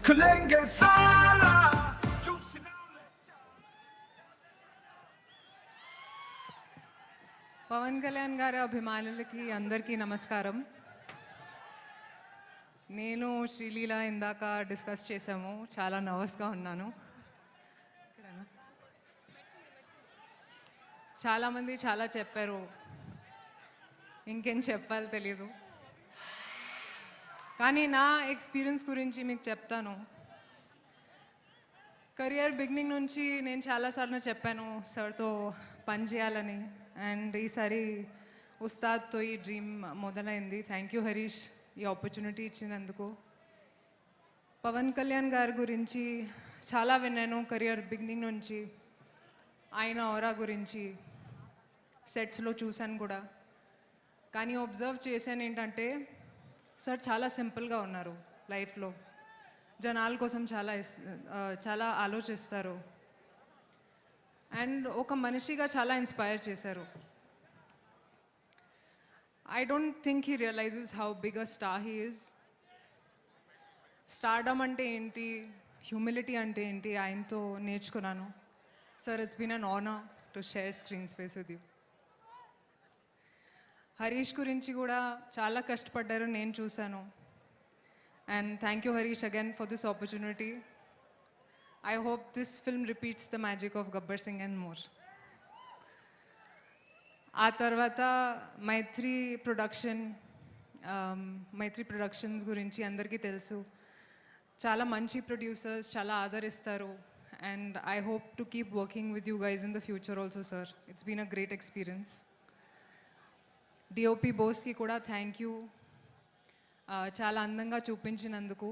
खुलेंगे साला పవన్ కళ్యాణ్ గారి అభిమానులకి అందరికీ నమస్కారం. నేను శ్రీలీల ఇందాక డిస్కస్ చేసాము. చాలా నర్వస్గా ఉన్నాను. చాలామంది చాలా చెప్పారు, ఇంకేం చెప్పాలో తెలీదు. కానీ నా ఎక్స్పీరియన్స్ గురించి మీకు చెప్తాను. కెరియర్ బిగినింగ్ నుంచి నేను చాలాసార్లు చెప్పాను సార్తో పని చేయాలని. అండ్ ఈసారి ఉస్తాద్తో ఈ డ్రీమ్ మొదలైంది. థ్యాంక్ యూ హరీష్, ఈ ఆపర్చునిటీ ఇచ్చినందుకు. పవన్ కళ్యాణ్ గారి గురించి చాలా విన్నాను కెరియర్ బిగినింగ్ నుంచి. ఆయన ఆరా గురించి సెట్స్లో చూశాను కూడా. కానీ అబ్జర్వ్ చేశాను ఏంటంటే సార్ చాలా సింపుల్గా ఉన్నారు లైఫ్లో. జనాల కోసం చాలా ఆలోచిస్తారు. అండ్ ఒక మనిషిగా చాలా ఇన్స్పైర్ చేశారు. I don't think he realizes how big a star he is. Stardom అంటే ఏంటి, హ్యూమిలిటీ అంటే ఏంటి ఆయనతో నేర్చుకున్నాను. Sir, it's been an honour to share screen space with you. Harish గురించి కూడా చాలా కష్టపడ్డారు, నేను చూశాను. And thank you Harish again for this opportunity. I hope this film repeats the magic of Gabbar Singh and more. ఆ తర్వాత మైత్రి ప్రొడక్షన్స్ గురించి అందరికీ తెలుసు. చాలా మంచి ప్రొడ్యూసర్స్, చాలా ఆదరిస్తారు. And I hope to keep working with you guys in the future also sir. It's been a great experience. DOP Boski కూడా థ్యాంక్ యూ. చాలా అందంగా చూపించినందుకు.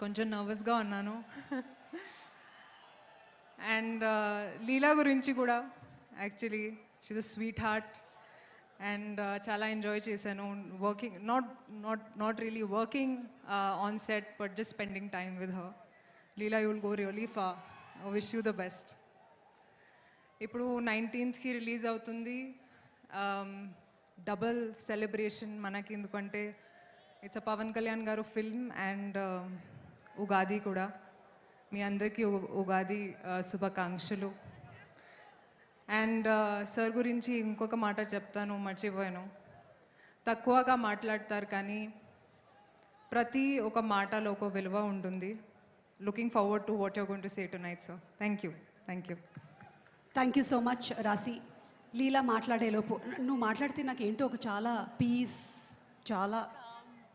కొంచెం నర్వస్గా ఉన్నాను. అండ్ లీలా గురించి కూడా actually she's a sweet heart. And చాలా ఎంజాయ్ చేశాను working, not really working on set, but just spending time with her. Leela, you will go really far. Wish you the best. ఇప్పుడు 19th release అవుతుంది. Double celebration మనకి, ఎందుకంటే it's a Pawan Kalyan గారు film and Ugadi కూడా. మీ అందరికీ ఉగాది శుభాకాంక్షలు. అండ్ సార్ గురించి ఇంకొక మాట చెప్తాను, మర్చిపోయాను. తక్కువగా మాట్లాడతారు కానీ ప్రతి ఒక మాటలో ఒక విలువ ఉంటుంది. Looking forward to what you're going to say tonight sir. Thank you. Thank you so much రాశి. లీలా మాట్లాడేలోపు నువ్వు మాట్లాడితే నాకు ఏంటో ఒక చాలా పీస్, చాలా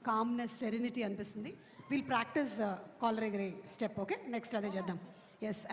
కామ్నెస్, సెరెనిటీ అనిపిస్తుంది. విల్ ప్రాక్టీస్ కాలర్ ఎగరే స్టెప్. ఓకే, నెక్స్ట్ అదే చేద్దాం. ఎస్.